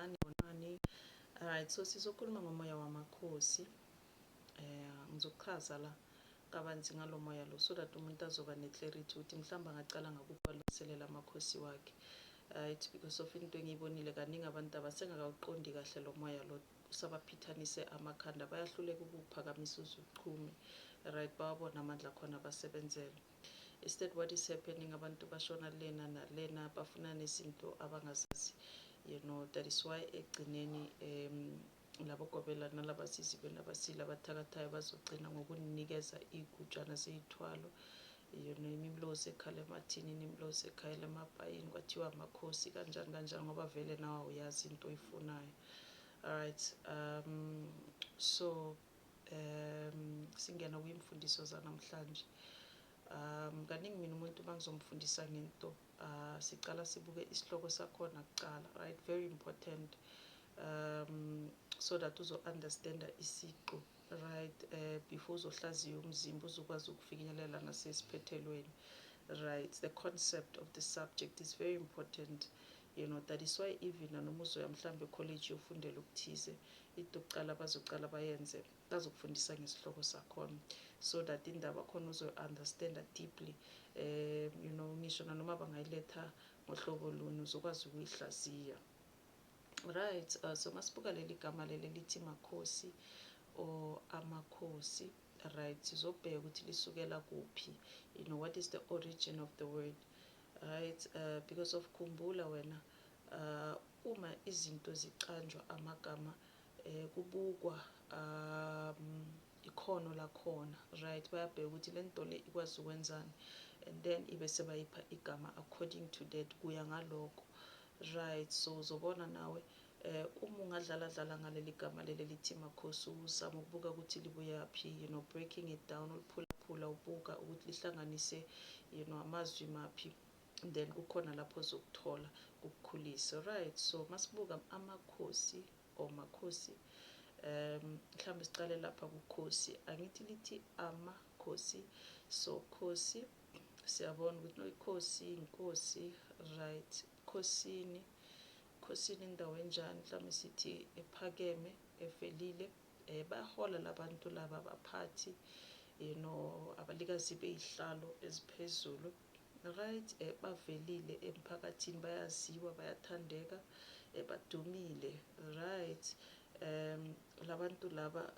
njani bonani. Alright, so sizokhuluma ngomoya wamakhosi. Ngizochaza la kabanzi ngalo moya lo so that umuntu azoba neclarity ukuthi mhlawumbe angacala ngakubhaliselela amakhosi wakhe. It's because of into engiyibonile kaningi abantu abasengakawuqondi kahle lo moya lo usabaphithanise amakhanda, bayahluleka ukuphakamisa uzuchumi. Right, bawabona amandla khona basebenzele. Instead what is happening, abantu bashona lena nalena bafuna nezinto abangazazi. That is why ekugcineni labo gobela nalabasizi benabasile abathakathayo bazogcina ngokunikeza igujana zeyithwalo. Imimlozi ekhala emathinini, imimlozi ekhala emapayini, kwathiwa amakhosi kanjani kanjani ngoba vele nawe uyazi into oyifunayo. Alright, so singena kwimfundiso zanamhlanje. Kaningi mina umuntu bangizomfundisa ngento sicala sibuke isihloko sakhona kuqala, right? Very important, so that uzo understanda isiqu, right? Before uzohlaziya umzimba uzokwazi ukufinyelela nasesiphethelweni, right? The concept of the subject is very important. That is why even noma uzoya mhlambe college yofundela ukuthize, into yokuqala bazocala bayenze bazokufundisa ngesihloko sakhona so that indaba khona uzo-understanda deeply. Ngisho nanoma bangayiletha ngohlobo luni uzokwazi ukuyihlaziya. Right, so masibuka leli gama leli lithi makhosi or amakhosi. Right, sizobheka ukuthi lisukela kuphi. What is the origin of the word? Right, because of khumbula wena uma izinto zicanjwa amagama kubukwa ikhono lakhona, right? Bayabheka ukuthi lento le ikwazi ukwenzani and then ibe sebayipha igama according to that, kuya ngaloko. Right, so uzobona nawe uma ungadlala ngaleli gama leli lithi makhosi uzama ukubuka ukuthi libuyaphi, breaking it down, uliphulaphula ubuka ukuthi lihlanganise amazwi maphi, then kukhona lapho uzokuthola ukukhulisa. Right, so masibuka amakhosi or makhosi, mhlambe sicale lapha kukhosi. Angithi lithi amakhosi. So khosi siyabona ukuthi no ikhosi inkosi, right? Khosini indawo enjani, mhlawumbe sithi ephakeme evelile, bayahola labantu laba abaphathi, abalikazi beyihlalo eziphezulu, right? Bavelile emphakathini, bayaziwa, bayathandeka, badumile, right? Labantu laba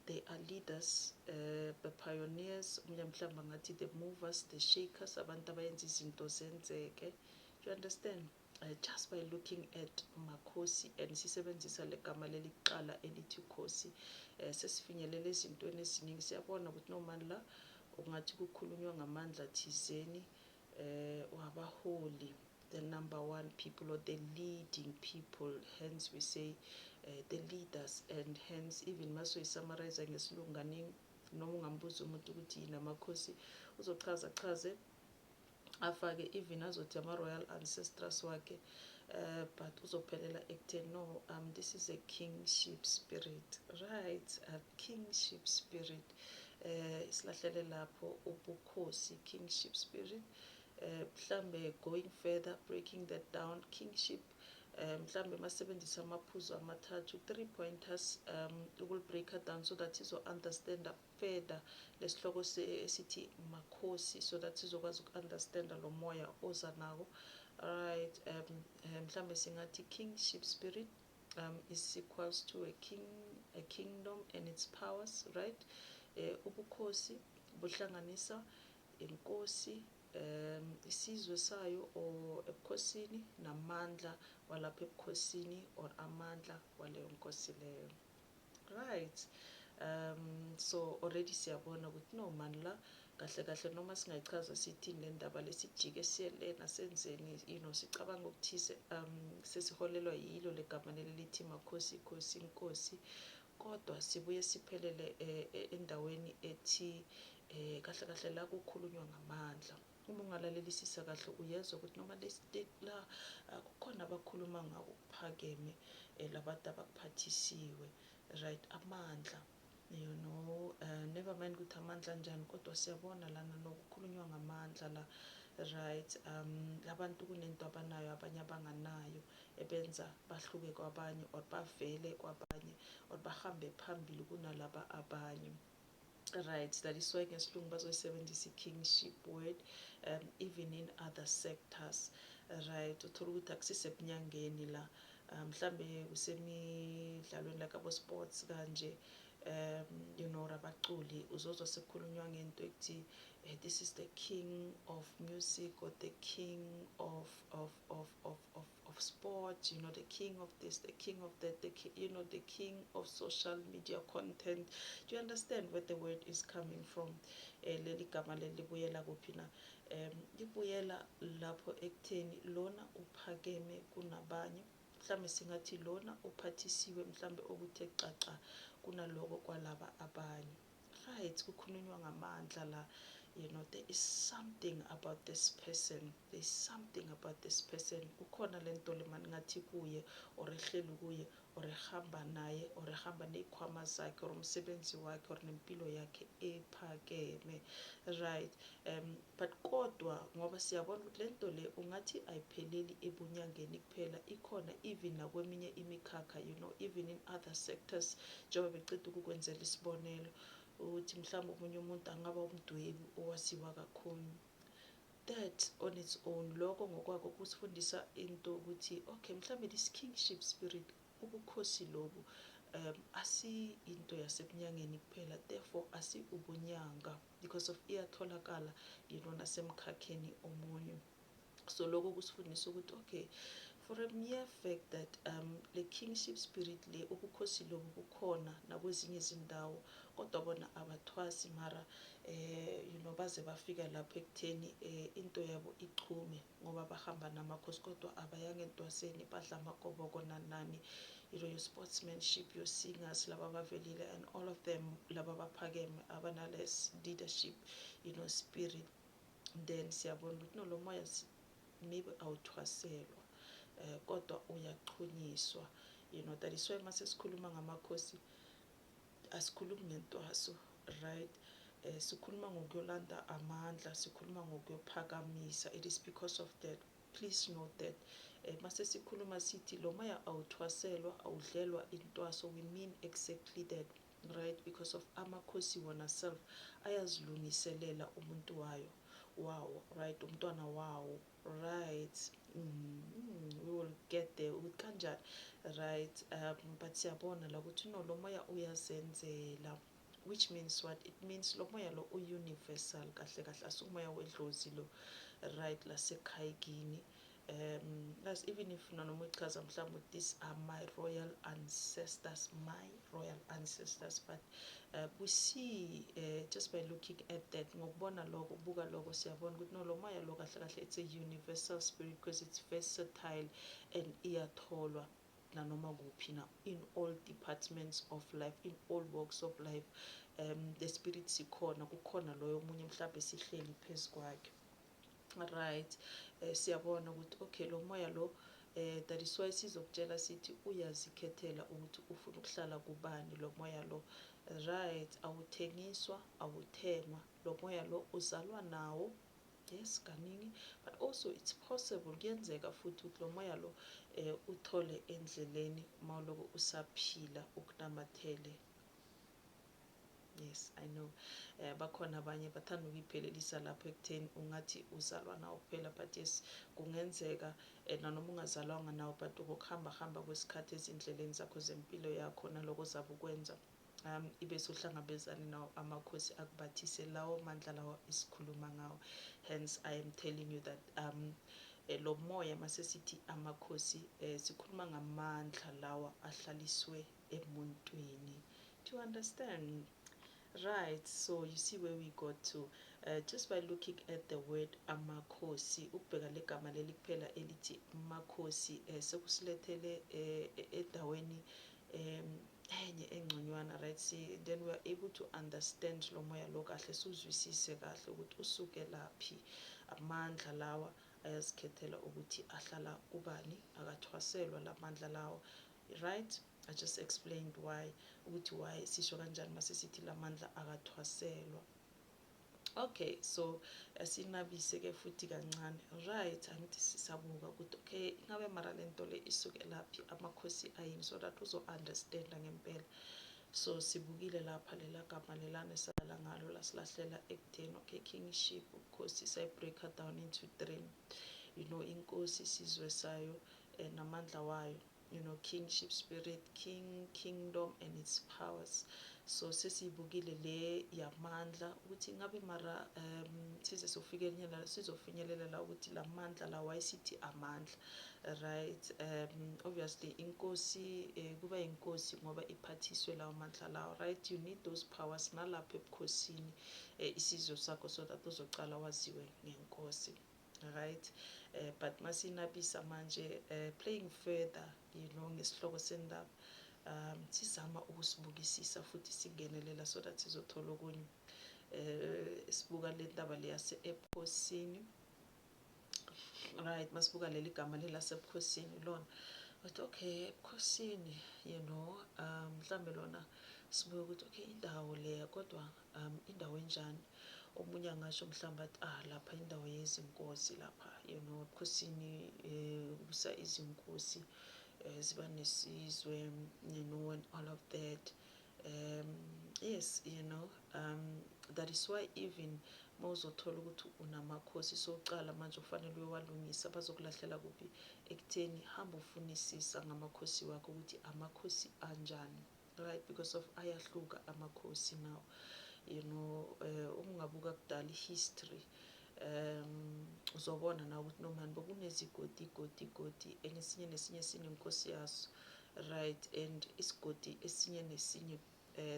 they are leaders, the pioneers, mhlawumbe ngathi the movers, the shakers, abantu abayenza izinto zenzeke. Do you understand? Just by looking at makhosi and sisebenzisa legama leli kuqala elithi khosi, sesifinyelele ezintweni eziningi. Siyabona ukuthi nomani la ungathi kukhulunywa ngamandla thizeni wabaholi, the number one people or the leading people, hence we say the leaders, and hence even maso isummarize ngesilungu kaningi noma ungambuza umuntu ukuthi yini amakhosi uzochaza chaze afake even azothi ama-royal ancestors wakhe, but uzophelela ekutheni no, this is a kingship spirit, right? A kingship spirit, isilahlele lapho ubukhosi, kingship spirit. Mhlambe going further, breaking that down, kingship, mhlambe masebenzisa amaphuzu amathathu, 3 pointers, will break it down so that izo-understanda further lesihloko esithi makhosi, so that izokwazi uku-understanda lo moya oza nawo. Alright, mhlambe singathi kingship spirit is equals to a kingdom and its powers, right? Ubukhosi buhlanganisa inkosi, isizwe sayo or ebukhosini, namandla walapha ebukhosini or amandla waleyo nkosi leyo. Right, so already siyabona ukuthi no mani la kahle kahle noma singayichaza sithini le ndaba lesijike siyelena senzeni, sicabanga ukuthize, sesiholelwa yilo legama leli lithi makhosi, khosi, inkosi, kodwa sibuye siphelele endaweni ethi kahle kahle la kukhulunywa ngamandla. Uma ungalalelisisa kahle uyezwa ukuthi noma la kukhona abakhuluma ngako kuphakeme, labantu abaphathisiwe, right? Amandla, never mind ukuthi amandla njani, kodwa siyabona lana nokukhulunywa ngamandla la, right? Labantu kunento abanayo abanye abanganayo ebenza bahluke kwabanye or bavele kwabanye or bahambe phambili kunalaba abanye. Right, that is why ngesilungu bazoyisebenzisa i-kingship word even in other sectors. Right, uthola ukuthi akusisebunyangeni la, mhlambe kusemidlalweni like abo-sports kanje, you know, abaculi uzozwa sekukhulunywa ngento ekuthi this is the king of music or the king of sport, you know, the king of this, the king of that, you know, the king of social media content. Do you understand where the word is coming from? Leli gama libuyela kuphi na? Libuyela lapho ekutheni lona uphakeme kunabanye, mhlambe singathi lona uphathisiwe mhlambe okuthe xaxa kunaloko kwalaba abanye. Right, kukhulunywa ngamandla la. You know, there is something about this person. There's something about this person. Kukhona lento le mani ngathi kuye or ehleli kuye or ehamba naye or ehamba nezikhwama zakhe or umsebenzi wakhe or nempilo yakhe ephakeme. Right, but kodwa ngoba siyabona ukuthi lento le ungathi ayipheleli ebunyangeni kuphela, ikhona even nakweminye imikhakha, you know, even in other sectors. Njengoba beceda ukukwenzela isibonelo ukuthi mhlawumbe omunye umuntu angaba umdwebi owaziwa kakhulu. That on its own, lokho ngokwako kusifundisa into ukuthi okay, mhlawumbe this kingship spirit, ubukhosi lobu asi into yasebunyangeni kuphela, therefore asi ubunyanga because of iyatholakala, you know, nasemkhakheni omunye. So lokho kusifundisa ukuthi okay, for a mere fact that le kingship spirit le, ubukhosi lobu bukhona nakwezinye izindawo, kodwa bona abathwasi mara you know, baze bafika lapho ekutheni into yabo ichume ngoba bahamba namakhosi, kodwa abayanga entwaseni, badla amagoboko nani, you know, your sportsmanship, your singers laba bavelile and all of them laba baphakeme abanales leadership, you know, spirit. Then siyabona ukuthi no, lo moya maybe awuthwaselwa kodwa uyachunyiswa, you know. That is why mase sikhuluma ngamakhosi asikhulumi ngentwaso, right? Sikhuluma ngokuyolanda amandla, sikhuluma ngokuyophakamisa. It is because of that. Please note that mase sikhuluma sithi lo moya awuthwaselwa, awudlelwa intwaso, we mean exactly that, right? Because of amakhosi wona self ayazilungiselela umuntu wawo, right? Umntwana wawo, right? We will get there with kanjani, right? But siyabona la ukuthi no, lo moya uyazenzela, which means what? It means lo moya lo universal kahle kahle, asumoya wedlozi lo, right? Lasekhayikini. As even if nanoma uchaza mhlawumbe these are my royal ancestors, but we see just by looking at that, ngokubona lokho, buka lokho, siyabona ukuthi no, lo moya lo kahle kahle it's a universal spirit because it's versatile and iyatholwa nanoma kuphi na, in all departments of life, in all walks of life. The spirit sikhona, kukhona loyo munye mhlawumbe sihleli phezu kwakhe, right? Siyabona ukuthi okay, lo moya lo that is why sizokutshela sithi uyazikhethela ukuthi ufuna ukuhlala kubani lo moya lo, right? Awuthengiswa, awuthengwa, lo moya lo uzalwa nawo, yes kaningi, but also it's possible, kuyenzeka futhi ukuthi lo moya lo uthole endleleni mawuloko usaphila ukunamathele. Yes, I know bakhona abanye bathanda ukuyiphelelisa lapho ekutheni ungathi uzalwa nawo kuphela, but yes, kungenzeka nanoma ungazalwanga nawo, but ukuhamba kwesikhathi ezindleleni zakho zempilo yakho naloko zabe ukwenza ibe suhlangabezana nawo amakhosi akubathise lawo mandla lawo isikhuluma ngawo. Hence I am telling you that lo moya mase sithi amakhosi sikhuluma ngamandla lawa ahlaliswe emuntwini. Do you understand? Right, so you see where we got to just by looking at the word amakhosi, ukubheka legama leli kuphela elithi makhosi sekusilethele endaweni enye engconywana, right? See, then we are able to understand lo moya lo kahle, sizwisise kahle ukuthi usuke laphi, amandla lawa ayazikhethela ukuthi ahlala kubani, akathwaselwa lamandla lawo, right? I just explained why, ukuthi why sisho kanjani mase sithi lamandla akathwaselwa. Okay, so sinabise-ke futhi kancane. Right, angithi sisabuka ukuthi okay ingabe mara lento le isuke laphi, amakhosi ayini, so that uzo-understanda ngempela. So sibukile lapha lela gama lelana esalala ngalo lasilahlela ekutheni okay kingship, ubukhosi sayi-break down into 3. Inkosi isizwe sayo namandla wayo, kingship spirit, kingdom and its powers. So sesiyibukile le yamandla ukuthi ngabe mara sizofinyelela la ukuthi la mandla la wayesithi amandla, right. Obviously inkosi kuba inkosi ngoba iphathiswe lawo mandla lawo, right. You need those powers nalapho ebukhosini isizwe sakho so that uzocala waziwe ngenkosi, right. But masinabisa manje playing further ngesihloko sendaba, sizama ukusibukisisa futhi singenelela so that sizothola okunye. Sibuka le ndaba leyasebukhosini, right. Masibuka leli gama lelasebukhosini lona but okay ebukhosini mhlambe lona sibuke ukuthi okay indawo leya kodwa indawo enjani. Omunye angasho mhlawumbe athi lapha indawo yezinkosi lapha ebukhosini kusa izinkosi ziba nesizwe and all of that. Yes, that is why even mawuzothola ukuthi unamakhosi sowucala manje ufanele uyowalungisa, bazokulahlela kuphi ekutheni hamba ufunisisa ngamakhosi wakho ukuthi amakhosi anjani, right. Because of ayahluka amakhosi now, ungabuka kudala history uzobona na ukuthi nomani bokunezigodi esinye nesinye sinenkosi yaso, right. And isigodi esinye nesinye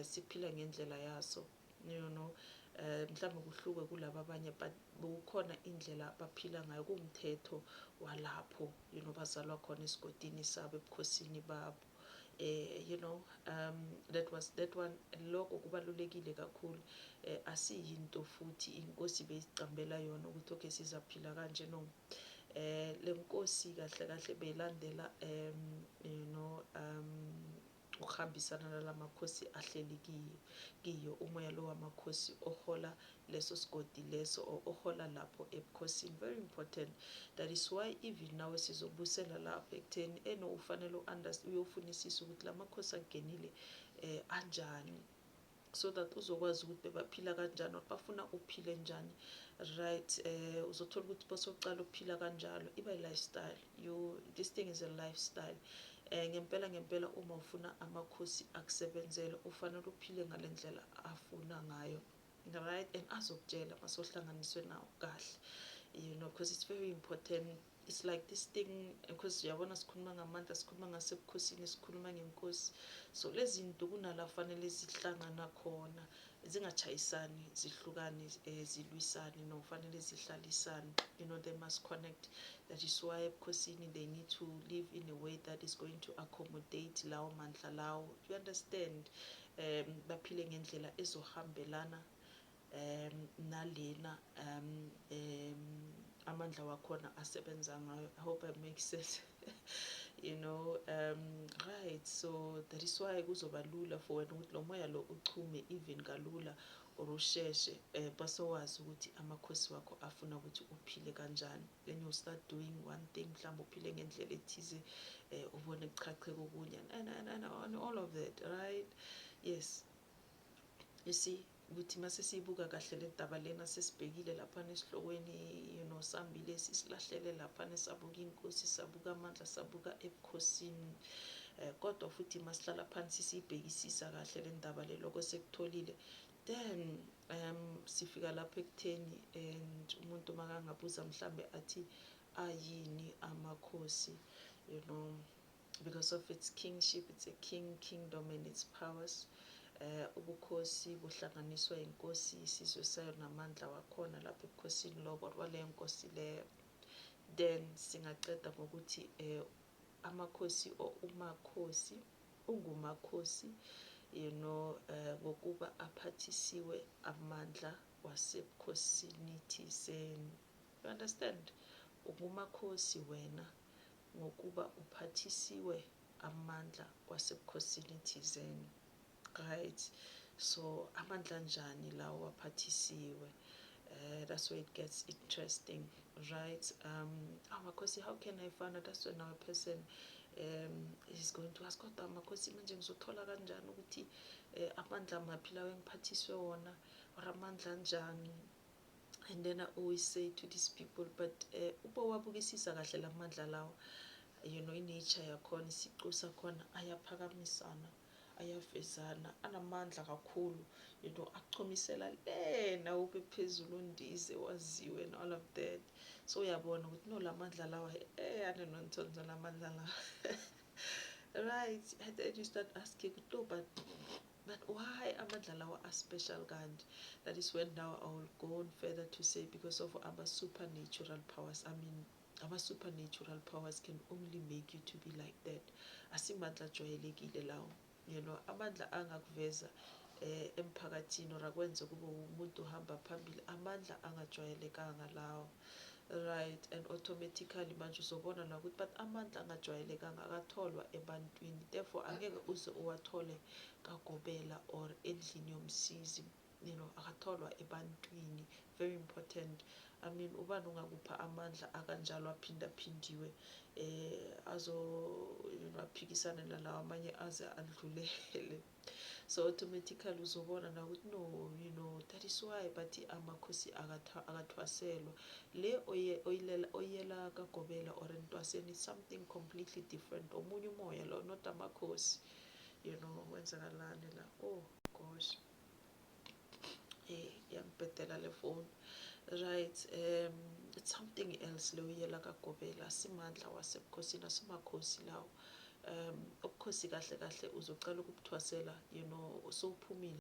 siphila ngendlela yaso, mhlawumbe kuhluke kulaba abanye but kukhona indlela baphila ngayo, kuwumthetho walapho bazalwa khona esigodini sabo ebukhosini babo. That one lokho kubalulekile kakhulu. Asiyinto futhi inkosi beyizicambela yona ukuthi okay sizaphila kanje, no. Le nkosi kahle kahle beyilandela ukuhambisana nalamakhosi ahleli kiyo umoya lo wamakhosi ohola leso sigodi leso ohola lapho ebukhosini. Very important. That is why even nawe sizobusela lapho ekutheni ufanele uyofunisisa ukuthi la makhosi angenile anjani, so that uzokwazi ukuthi bebaphila kanjani or bafuna uphile njani, right. Uzothola ukuthi bosocala ukuphila kanjalo iba i-lifestyle. This thing is a lifestyle. Ngempela uma ufuna amakhosi akusebenzele ufanele uphile ngale ndlela afuna ngayo, right. And azokutshela masohlanganiswe nawo kahle, because it's very important. It's like this thing, because uyabona sikhuluma ngamandla, sikhuluma ngasebukhosini, sikhuluma ngenkosi. So lezi zinto kunala fanele zihlangana khona, zingachayisani, zihlukane, zilwisane, no, fanele zihlalisane. They must connect. That is why ebukhosini they need to live in a way that is going to accommodate lawo mandla lawo. You understand? Baphile ngendlela ezohambelana nalena amandla wakhona asebenza ngayo. I hope I make sense. Right. So that is why kuzoba lula for wena ukuthi lo moya lo uchume even kalula or usheshe basowazi ukuthi amakhosi wakho afuna ukuthi uphile kanjani. Then you start doing one thing, mhlawumbe uphile ngendlela ethize, ubone kuchache kokunye and all of that, right. Yes, you see ukuthi mase siyibuka kahle le ndaba lena sesibhekile lapha esihlokweni, sambile sisilahlele lapha sabuka inkosi, sabuka amandla, sabuka ebukhosini. Kodwa futhi masihlala phansi siyibhekisisa kahle le ndaba le lokho sekutholile, then sifika lapha ekutheni and umuntu makangabuza mhlambe athi ayini amakhosi, because of its kingship. It's a kingdom and its powers. Ubukhosi buhlanganiswa inkosi, isizwe sayo namandla wakhona lapha ebukhosini lobo wale nkosi leyo. Then singaqeda ngokuthi amakhosi or umakhosi ungumakhosi ngokuba aphathisiwe amandla wasebukhosini thizeni. You understand? Ungumakhosi wena ngokuba uphathisiwe amandla wasebukhosini thizeni, right. So amandla njani lawo waphathisiwe? That's where it gets interesting, right? Makhosi, how can I find out? That's when our person is going to ask, kodwa makhosi manje ngizothola kanjani ukuthi amandla maphi lawo engiphathiswe wona, or amandla anjani? And then I always say to these people, but uba wabukisisa kahle la mandla lawo, i-nature yakhona, isiqu sakhona ayaphakamisana, ayavezana, anamandla kakhulu, achumisela lena ube phezulu undize waziwe and all of that. So uyabona ukuthi no la mandla lawa anenontsonzo la mandla lawa. Right, and then you start asking, no, but why amandla lawa are special kanje? That is when now I will go on further to say, because of our supernatural powers. I mean, our supernatural powers can only make you to be like that. Asimandla ajwayelekile lawo, amandla angakuveza emphakathini or akwenze kube umuntu ohamba phambili, amandla angajwayelekanga lawo. Right, and automatically manje uzobona la ukuthi but amandla angajwayelekanga akatholwa ebantwini, therefore angeke uze uwathole kagobela or endlini yomsizi, akatholwa ebantwini. Very important. I mean, ubani ungakupha amandla akanjalo aphindaphindiwe aphikisane nalawo amanye aze adlulele. So automatically uzobona na ukuthi no, that is why bathi amakhosi akathwaselwa. Le oyela kagobela or entwaseni is something completely different. Omunye umoya lo, not amakhosi. Wenzakalani la? Oh gosh. Yangibhedela le phone. Right, it's something else le oyela kagobela, simandla wasebukhosini, asimakhosi lawo. Ubukhosi kahle kahle uzocala ukubuthwasela, sowuphumile